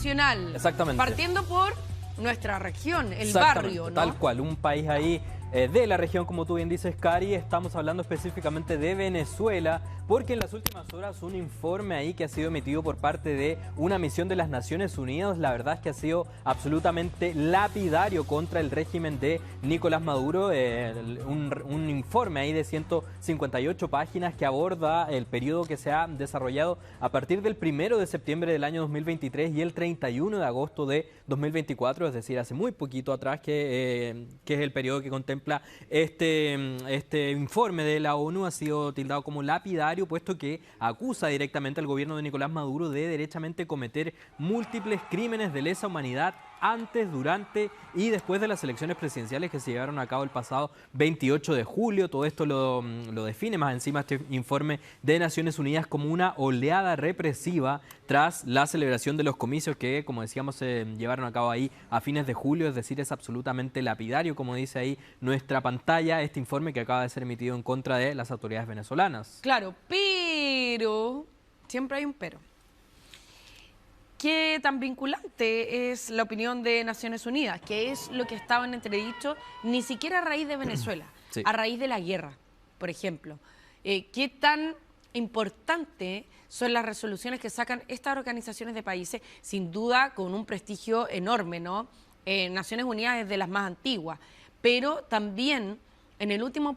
internacional. Exactamente. Partiendo por nuestra región, el Exactamente, barrio, ¿no? tal cual, un país ahí de la región, como tú bien dices, Cari. Estamos hablando específicamente de Venezuela, porque en las últimas horas un informe ahí que ha sido emitido por parte de una misión de las Naciones Unidas, la verdad es que ha sido absolutamente lapidario contra el régimen de Nicolás Maduro. Un informe ahí de 158 páginas que aborda el periodo que se ha desarrollado a partir del 1 de septiembre del año 2023 y el 31 de agosto de 2024, es decir, hace muy poquito atrás, que es el periodo que contempla este informe de la ONU. Ha sido tildado como lapidario, puesto que acusa directamente al gobierno de Nicolás Maduro de derechamente cometer múltiples crímenes de lesa humanidad antes, durante y después de las elecciones presidenciales que se llevaron a cabo el pasado 28 de julio. Todo esto lo define más encima este informe de Naciones Unidas como una oleada represiva tras la celebración de los comicios que, como decíamos, se llevaron a cabo ahí a fines de julio. Es decir, es absolutamente lapidario, como dice ahí nuestra pantalla, este informe que acaba de ser emitido en contra de las autoridades venezolanas. Claro, pero siempre hay un pero. ¿Qué tan vinculante es la opinión de Naciones Unidas? Que es lo que estaba en entredicho, ni siquiera a raíz de Venezuela, Sí. a raíz de la guerra, por ejemplo. ¿Qué tan importante son las resoluciones que sacan estas organizaciones de países, sin duda con un prestigio enorme, ¿no? Naciones Unidas es de las más antiguas, pero también en el último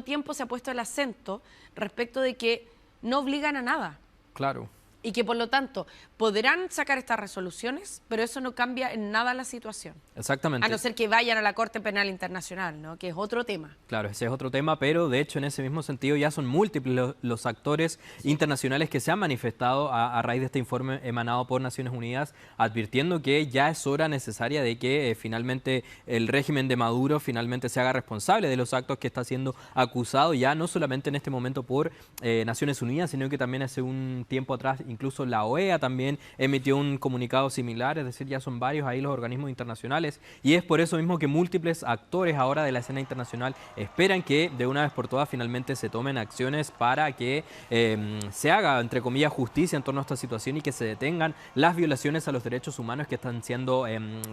tiempo se ha puesto el acento respecto de que no obligan a nada. Claro. Y que por lo tanto podrán sacar estas resoluciones, pero eso no cambia en nada la situación. Exactamente. A no ser que vayan a la Corte Penal Internacional, ¿no? Que es otro tema. Claro, ese es otro tema, pero de hecho en ese mismo sentido ya son múltiples los actores internacionales que se han manifestado a raíz de este informe emanado por Naciones Unidas, advirtiendo que ya es hora necesaria de que finalmente el régimen de Maduro finalmente se haga responsable de los actos que está siendo acusado, ya no solamente en este momento por Naciones Unidas, sino que también hace un tiempo atrás incluso la OEA también emitió un comunicado similar. Es decir, ya son varios ahí los organismos internacionales, y es por eso mismo que múltiples actores ahora de la escena internacional esperan que de una vez por todas finalmente se tomen acciones para que se haga, entre comillas, justicia en torno a esta situación y que se detengan las violaciones a los derechos humanos que están siendo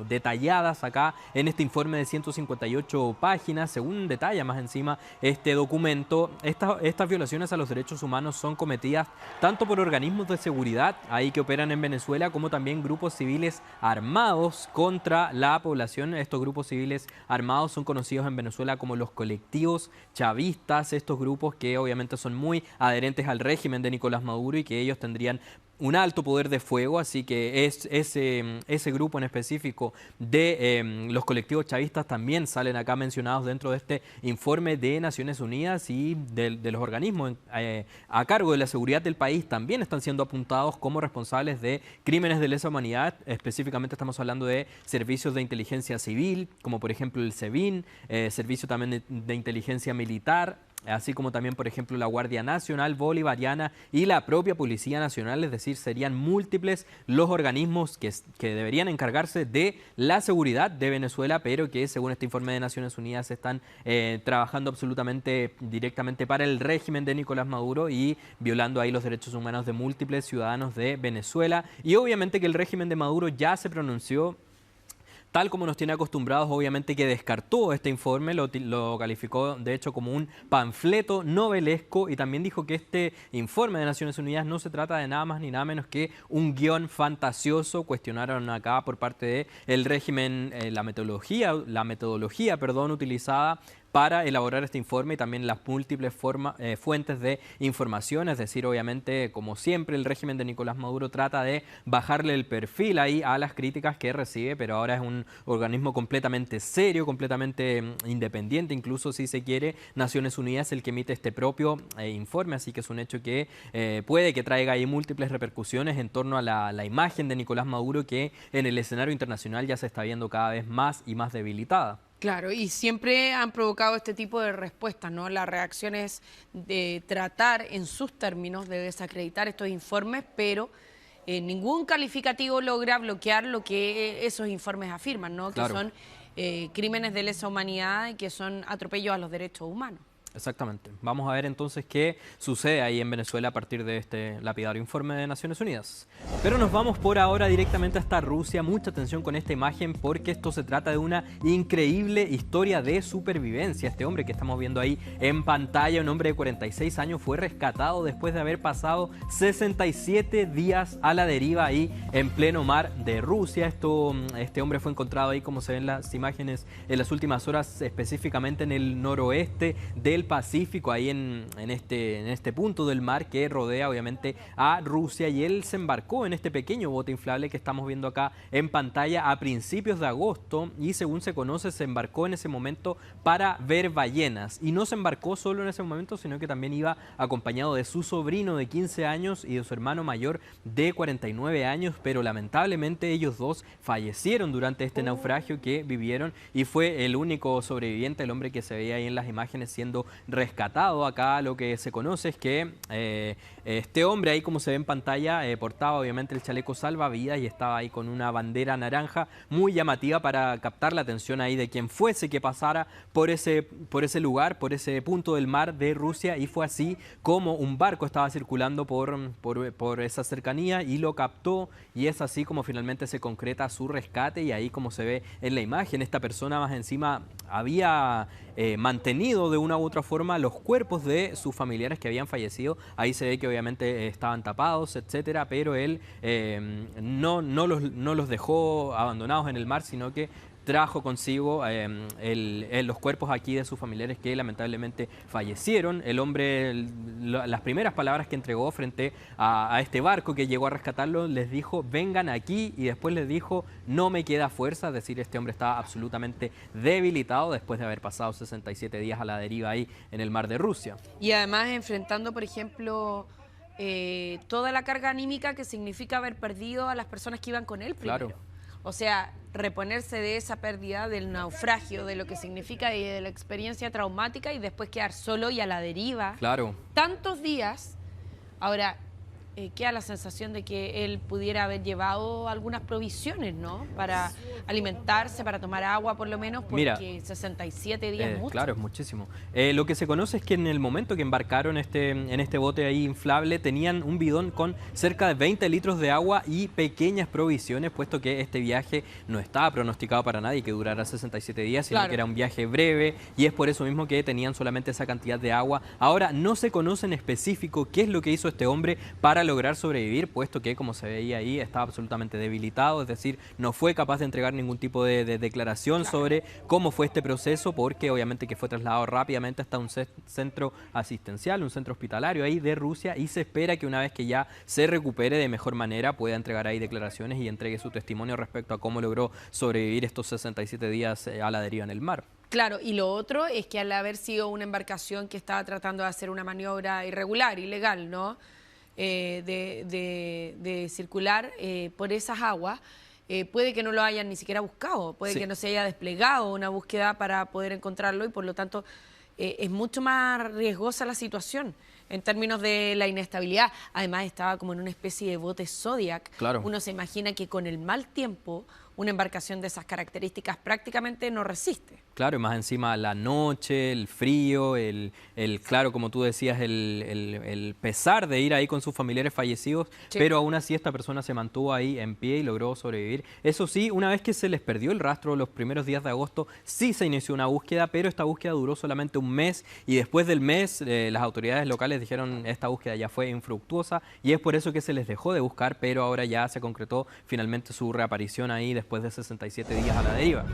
detalladas acá en este informe de 158 páginas. Según detalla más encima este documento, estas violaciones a los derechos humanos son cometidas tanto por organismos de seguridad ahí que operan en Venezuela, como también grupos civiles armados contra la población. Estos grupos civiles armados son conocidos en Venezuela como los colectivos chavistas, estos grupos que obviamente son muy adherentes al régimen de Nicolás Maduro y que ellos tendrían un alto poder de fuego, así que ese grupo en específico de los colectivos chavistas también salen acá mencionados dentro de este informe de Naciones Unidas, y de los organismos a cargo de la seguridad del país también están siendo apuntados como responsables de crímenes de lesa humanidad. Específicamente estamos hablando de servicios de inteligencia civil, como por ejemplo el SEBIN, servicio también de inteligencia militar, así como también, por ejemplo, la Guardia Nacional Bolivariana y la propia Policía Nacional. Es decir, serían múltiples los organismos que deberían encargarse de la seguridad de Venezuela, pero que según este informe de Naciones Unidas están trabajando absolutamente directamente para el régimen de Nicolás Maduro y violando ahí los derechos humanos de múltiples ciudadanos de Venezuela. Y obviamente que el régimen de Maduro ya se pronunció, tal como nos tiene acostumbrados, obviamente que descartó este informe, lo calificó de hecho como un panfleto novelesco, y también dijo que este informe de Naciones Unidas no se trata de nada más ni nada menos que un guión fantasioso. Cuestionaron acá por parte del régimen la metodología utilizada para elaborar este informe y también las múltiples fuentes de información. Es decir, obviamente, como siempre, el régimen de Nicolás Maduro trata de bajarle el perfil ahí a las críticas que recibe, pero ahora es un organismo completamente serio, completamente independiente, incluso si se quiere. Naciones Unidas es el que emite este propio informe, así que es un hecho que puede que traiga ahí múltiples repercusiones en torno a la imagen de Nicolás Maduro, que en el escenario internacional ya se está viendo cada vez más y más debilitada. Claro, y siempre han provocado este tipo de respuestas, ¿no? La reacción es de tratar en sus términos de desacreditar estos informes, pero ningún calificativo logra bloquear lo que esos informes afirman, ¿no? Claro. Que son crímenes de lesa humanidad y que son atropellos a los derechos humanos. Exactamente. Vamos a ver entonces qué sucede ahí en Venezuela a partir de este lapidario informe de Naciones Unidas. Pero nos vamos por ahora directamente hasta Rusia. Mucha atención con esta imagen porque esto se trata de una increíble historia de supervivencia. Este hombre que estamos viendo ahí en pantalla, un hombre de 46 años, fue rescatado después de haber pasado 67 días a la deriva ahí en pleno mar de Rusia. Este hombre fue encontrado ahí, como se ven las imágenes, en las últimas horas, específicamente en el noroeste del Pacífico, ahí en este punto del mar que rodea obviamente a Rusia, y él se embarcó en este pequeño bote inflable que estamos viendo acá en pantalla a principios de agosto, y según se conoce se embarcó en ese momento para ver ballenas, y no se embarcó solo en ese momento, sino que también iba acompañado de su sobrino de 15 años y de su hermano mayor de 49 años, pero lamentablemente ellos dos fallecieron durante este naufragio que vivieron, y fue el único sobreviviente, el hombre que se veía ahí en las imágenes siendo rescatado. Acá lo que se conoce es que este hombre ahí, como se ve en pantalla, portaba obviamente el chaleco salvavidas y estaba ahí con una bandera naranja muy llamativa para captar la atención ahí de quien fuese que pasara por ese lugar, por ese punto del mar de Rusia, y fue así como un barco estaba circulando por esa cercanía y lo captó, y es así como finalmente se concreta su rescate. Y ahí, como se ve en la imagen, esta persona más encima había mantenido de una u otra forma los cuerpos de sus familiares que habían fallecido. Ahí se ve que obviamente estaban tapados, etcétera, pero él no los dejó abandonados en el mar, sino que trajo consigo los cuerpos aquí de sus familiares que lamentablemente fallecieron. El hombre, las primeras palabras que entregó frente a este barco que llegó a rescatarlo, les dijo: vengan aquí, y después les dijo: no me queda fuerza. Es decir, este hombre estaba absolutamente debilitado después de haber pasado 67 días a la deriva ahí en el mar de Rusia. Y además enfrentando, por ejemplo, toda la carga anímica que significa haber perdido a las personas que iban con él primero. Claro. O sea, reponerse de esa pérdida, del naufragio, de lo que significa y de la experiencia traumática, y después quedar solo y a la deriva. Claro. Tantos días. Ahora, queda la sensación de que él pudiera haber llevado algunas provisiones, ¿no? Para alimentarse, para tomar agua por lo menos, porque Mira, 67 días es mucho. Claro, es muchísimo. Lo que se conoce es que en el momento que embarcaron en este bote ahí inflable, tenían un bidón con cerca de 20 litros de agua y pequeñas provisiones, puesto que este viaje no estaba pronosticado para nadie que durara 67 días, sino Claro, que era un viaje breve, y es por eso mismo que tenían solamente esa cantidad de agua. Ahora, no se conoce en específico qué es lo que hizo este hombre para lograr sobrevivir, puesto que, como se veía ahí, estaba absolutamente debilitado, es decir, no fue capaz de entregar ningún tipo de declaración sobre cómo fue este proceso, porque obviamente que fue trasladado rápidamente hasta un centro asistencial, un centro hospitalario ahí de Rusia, y se espera que una vez que ya se recupere de mejor manera pueda entregar ahí declaraciones y entregue su testimonio respecto a cómo logró sobrevivir estos 67 días a la deriva en el mar. claro, y lo otro es que al haber sido una embarcación que estaba tratando de hacer una maniobra irregular, ilegal, ¿no? De circular por esas aguas, puede que no lo hayan ni siquiera buscado, puede que no se haya desplegado una búsqueda para poder encontrarlo, y por lo tanto es mucho más riesgosa la situación en términos de la inestabilidad. Además estaba como en una especie de bote Zodiac. Claro. Uno se imagina que con el mal tiempo una embarcación de esas características prácticamente no resiste. Claro, y más encima la noche, el frío, claro, como tú decías, el pesar de ir ahí con sus familiares fallecidos, Sí. pero aún así esta persona se mantuvo ahí en pie y logró sobrevivir. Eso sí, una vez que se les perdió el rastro los primeros días de agosto, sí se inició una búsqueda, pero esta búsqueda duró solamente un mes, y después del mes las autoridades locales dijeron esta búsqueda ya fue infructuosa, y es por eso que se les dejó de buscar, pero ahora ya se concretó finalmente su reaparición ahí después de 67 días a la deriva.